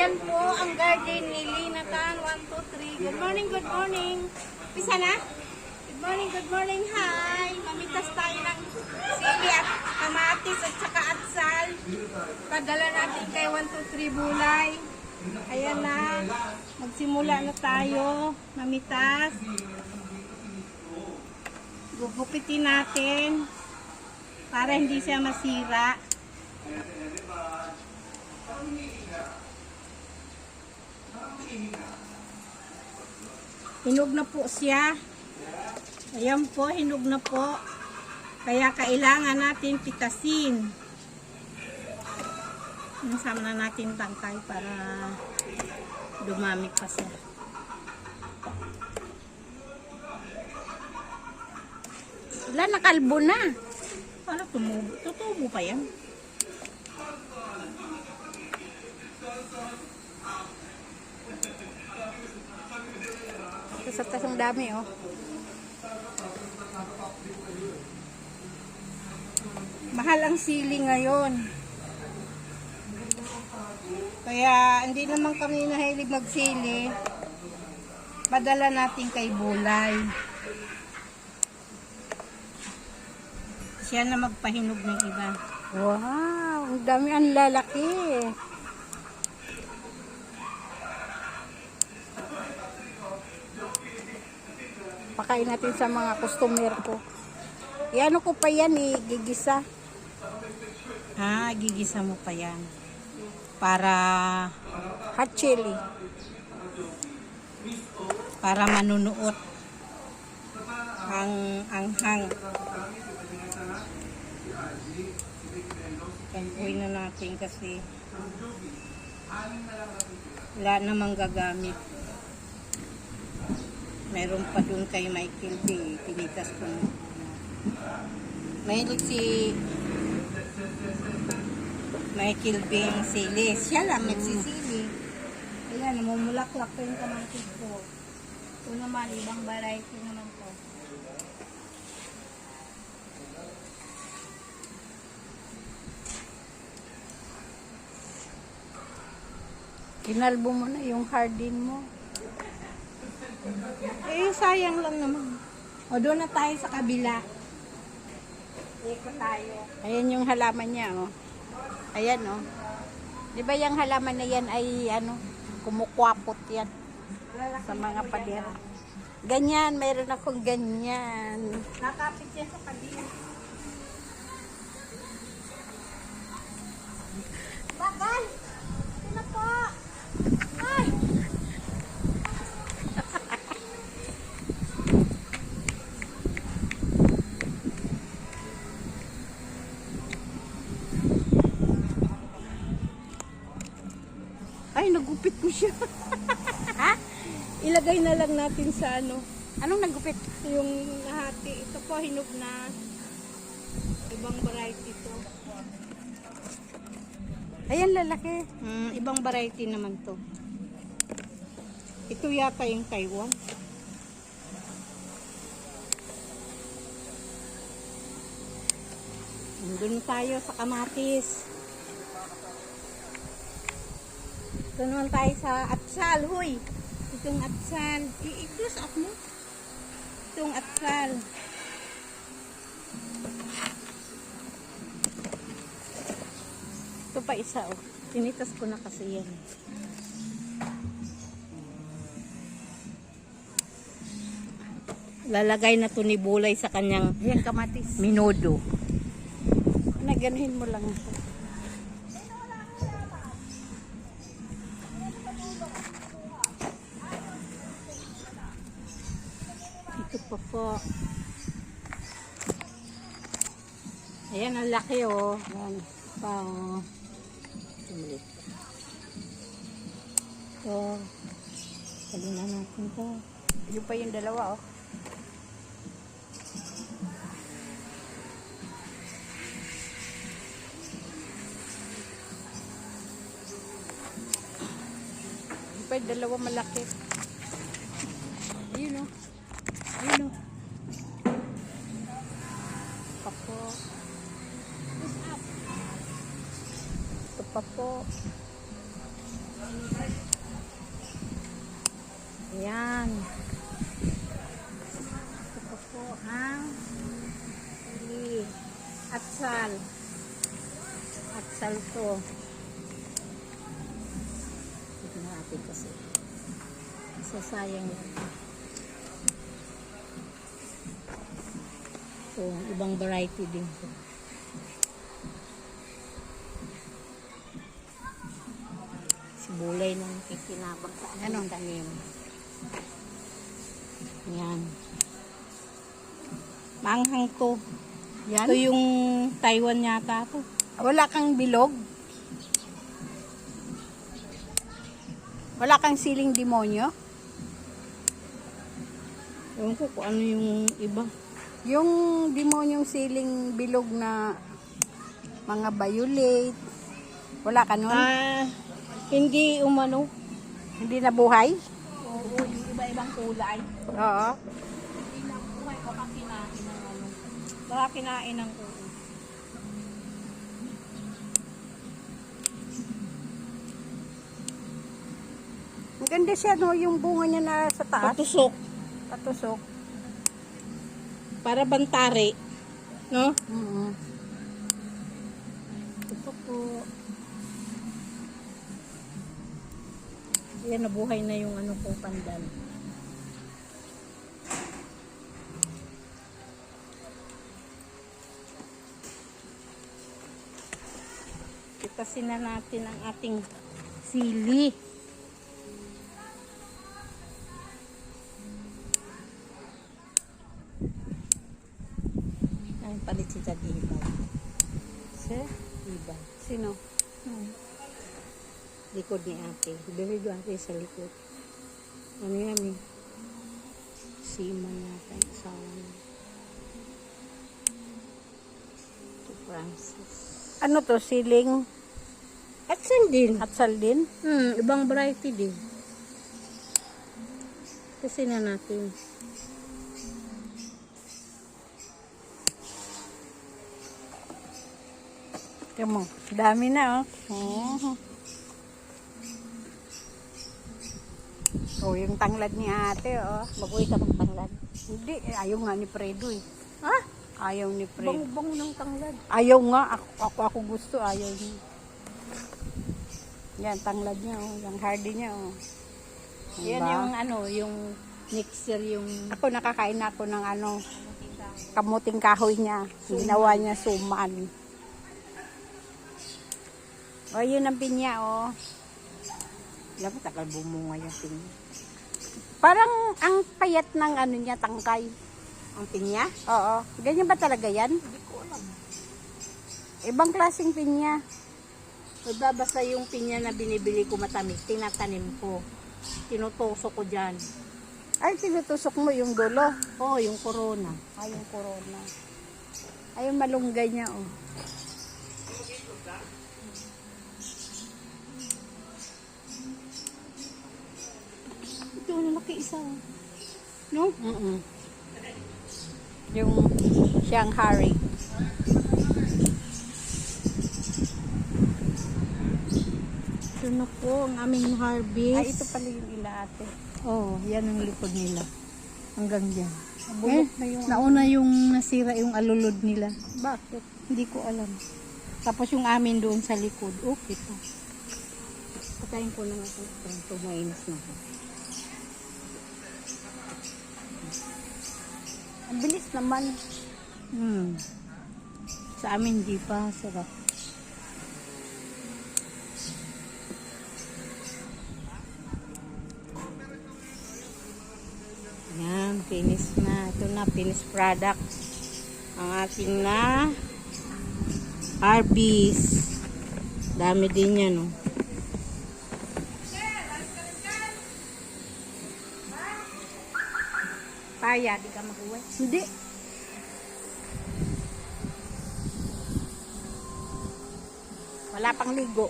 Ayan po ang garden ni Linatan. 1, 2, 3. Good morning, good morning. Pisa na? Good morning, good morning. Hi! Mamitas tayo ng sili at kamatis at saka atsal. Padala natin kay 1, 2, 3 bulay. Ayan na. Magsimula na tayo. Mamitas. Gugupitin natin para hindi siya masira. Hinog na po siya. Ayan po, hinog na po. Kaya kailangan natin pitasin. Nasama na natin tangkay para dumami pa siya. Wala, nakalbo na. Para tumubo. Tutubo pa yan. Sa tasang dami, oh. Mahal ang sili ngayon. Kaya hindi naman kami nahilig magsili. Padala natin kay Bulay. Siya na magpahinog ng iba. Wow, ang dami, ang lalaki. Pakain natin sa mga customer ko. Iano ko pa yan eh, gigisa. Gigisa mo pa yan. Para Hot chili. para manunuot ang anghang. Pagkuhin na natin kasi wala namang gagamit. Meron pa dun kay Michael B. Pinitas ko na. Mahilig si Michael B. ang sili. Siya lang nagsisili. Ayan, namumulaklak pa yung kamatis ko. Ito naman, ibang variety naman to. Kinalbo mo na yung hardin mo. Sayang lang naman. O, doon na tayo sa kabila. Ikot tayo. Ayan yung halaman niya, oh. Ayan, oh. Di ba yung halaman na yan ay, ano, kumukwapot yan sa mga pader. Ganyan, mayroon akong ganyan. Nakapit yan sa kabila. Bagal! Ito na po! Ay! Ay, nagupit ko siya. Ha? Ilagay na lang natin sa ano. Anong nagupit? Yung nahati. Ito po, hinog na. Ibang variety to. Ayan, lalaki. Ibang variety naman to. Ito yata yung Taiwan. Doon tayo sa kamatis. Doon naman tayo sa atsal. Huy! Itong atsal. I-close up mo. Itong atsal. Ito pa isa, oh. Tinitas ko na kasi yan. Lalagay na to ni Bulay sa kanyang Ayan, kamatis. minudo. Naganuhin mo lang ito. Ito pa po. Ayan, ang laki oh. Ayan. Pa oh. Sumulit. So, sabi na natin to. Yung pa yung dalawa, oh. Yung pa yung dalawa malaki. Ayun, oh. Ayun, oh. Papo. Ito pa po. Ayan. Ito po ang sili. Atsal. Atsal to. Ito na natin kasi. Sasayang yan. So, ibang variety din to. Sibulay ng kikinabang sa anong tanim. Yan. Maanghang to. Yan? Ito yung Taiwan yata to. Wala kang bilog? Wala kang siling demonyo? Ewan ko kung ano yung iba. Yung demonyong siling bilog na mga violet. Wala ka nun? Hindi umano. Hindi na buhay? Oo, yung iba-ibang kulay. Oo. Hindi na buhay, baka kinain ng ano. Baka kinain ng ulo. Maganda siya, no? Yung bunga niya na sa taas. Patusok. Patusok. Para bantari. No? Mm-hmm. Ito po. Yan, nabuhay na yung ano ko, pandan. Kitasin na natin ang ating sili. Ang palit si Tagibay. Si? Iba. Sino? Likod ni ate. Bili doon ate sa likod. Ano yan eh? Sima yata yung asawa niya. Ito Francis. Ano to? Siling At din. atsal din? Ibang variety din. Kasi na natin. Tignan mo. Dami na, oh. Oh, yung tanglad ni ate, oh. Mag-uwi ka ng tanglad. Hindi, ayaw nga ni Fredo, eh. Ha? Ayaw ni Fredo. Bang-bang ng tanglad. Ayaw nga. Ako gusto, ayaw niya. Yan, tanglad niya, oh. Yung hardy niya, oh. Yan Diba? yung ano, yung mixer yung... Ako, nakakain ako ng ano, kamuting kahoy niya. Ginawa niya suman. O, yun ang pinya, oh. Alam mo, takal bumunga yung pinya. Parang ang payat ng ano niya, tangkay. Ang pinya? Oo. Ganyan ba talaga yan? Hindi ko alam. Ibang klaseng pinya. Basta yung pinya na binibili ko matamis, tinatanim ko. Tinutusok ko dyan. Ay, tinutusok mo yung dulo. Oh, yung corona. Ay, yung corona. Ay, yung malunggay niya, oh. Ito, nalaki isa. No? Yung Shanghai. Ito na po ang aming harvest. Ay, ito pala yung ila ate. Oh, yan ang likod nila. Hanggang dyan. Bulok na yung... Nauna yung nasira yung alulod nila. Bakit? Hindi ko alam. Tapos yung amin doon sa likod. Oh, ito. Patayin ko na nga ito. Ito, mainis na ito. Ang bilis naman. Sa amin, di pa. Sarap. Yan, finish na. Ito na, finished product. Ang ating na Arby's. Dami din yan, oh. Paya, di ka mag-uwi. Hindi. Wala pang ligo.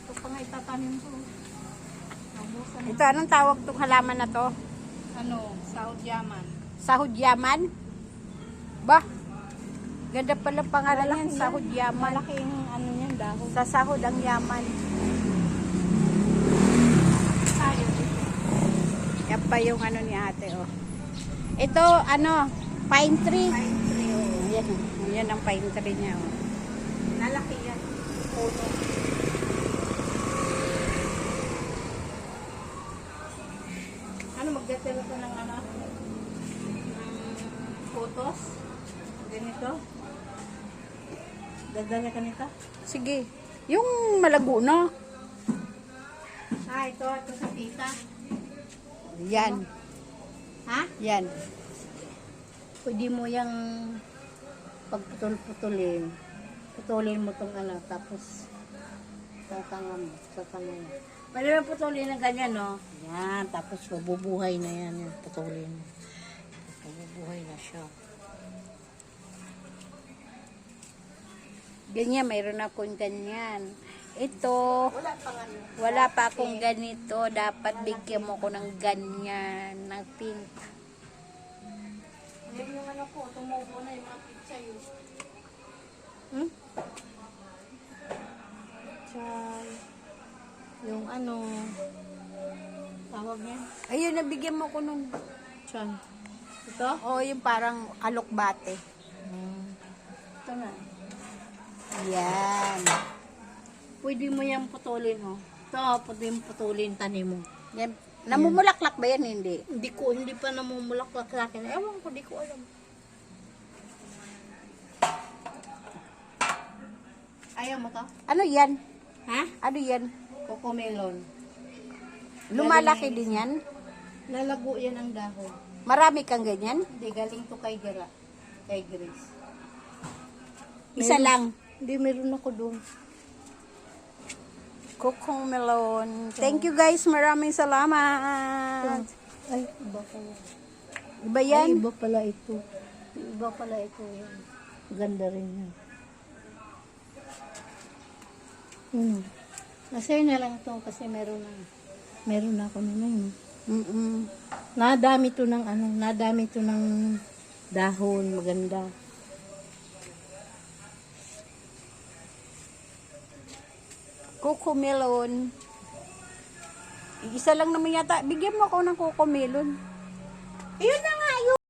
Ito pa nga itatanim ko. Ito, anong tawag tong halaman na to? Ano, sa Sahod Yaman. Sahod Yaman? Ba? Ganda pala pangalan yan, Sahod Yaman. Malaki yung ano niyan, dahon. Sa sahod ang yaman. Tayo. Yan pa yung ano ni ate, oh. Ito, ano, pine tree. Pine tree, oh. Yan, oh. Yan ang pine tree niya, oh. Lalaki yan. Puno. Ano, magdadala ko ng ano? Photos? Ganito? Dadala ka nito? Sige. Yung malago na. Ah, ito sa tita. Yan. Ha? Yan. Pwede mo yung pagputol-putulin. Putulin mo tong ano, tapos tatanga mo, tatanga mo. Pwede mo putulin ng ganyan, no? Yan, tapos mabubuhay na yan, yung putulin mo. Mabubuhay na siya. Ganyan, mayroon akong ganyan. Ito, Wala pang ano. wala pa akong ganito. Dapat bigyan mo ko ng ganyan, ng pink. Yan yung ano ko, tumubo na yung mga pizza yun. Hmm? Chay. Yung ano, tawag niya? Ayun, nabigyan mo ko nung, Chan. Ito? oh, yung parang alokbate. Ito na. Yan. Pwede mo yung putulin, oh. Ito, pwede mo putulin, tanim mo. Yan. Namumulaklak ba yan? Hindi. Hindi pa namumulaklak sa akin. Ewan ko, di ko alam. Ayaw mo to? Ano yan? Ha? Ano yan? Coco melon. Lumalaki din yan? Lalago yan ang dahon. Marami kang ganyan? Hindi, galing to kay Gira. Kay Grace. Isa lang. Hindi, meron ako doon. Coco melon. Thank you guys. Maraming salamat. Ay, iba pala. Iba Ay, yan? iba pala ito. Iba pala ito yan. Ganda rin yan. Nasa'yo na lang ito kasi meron na ako naman. Mm-mm. Nadami to ng ano, nadami to ng dahon, maganda. Coco melon. Isa lang naman yata. Bigyan mo ako ng coco melon. Ayun na!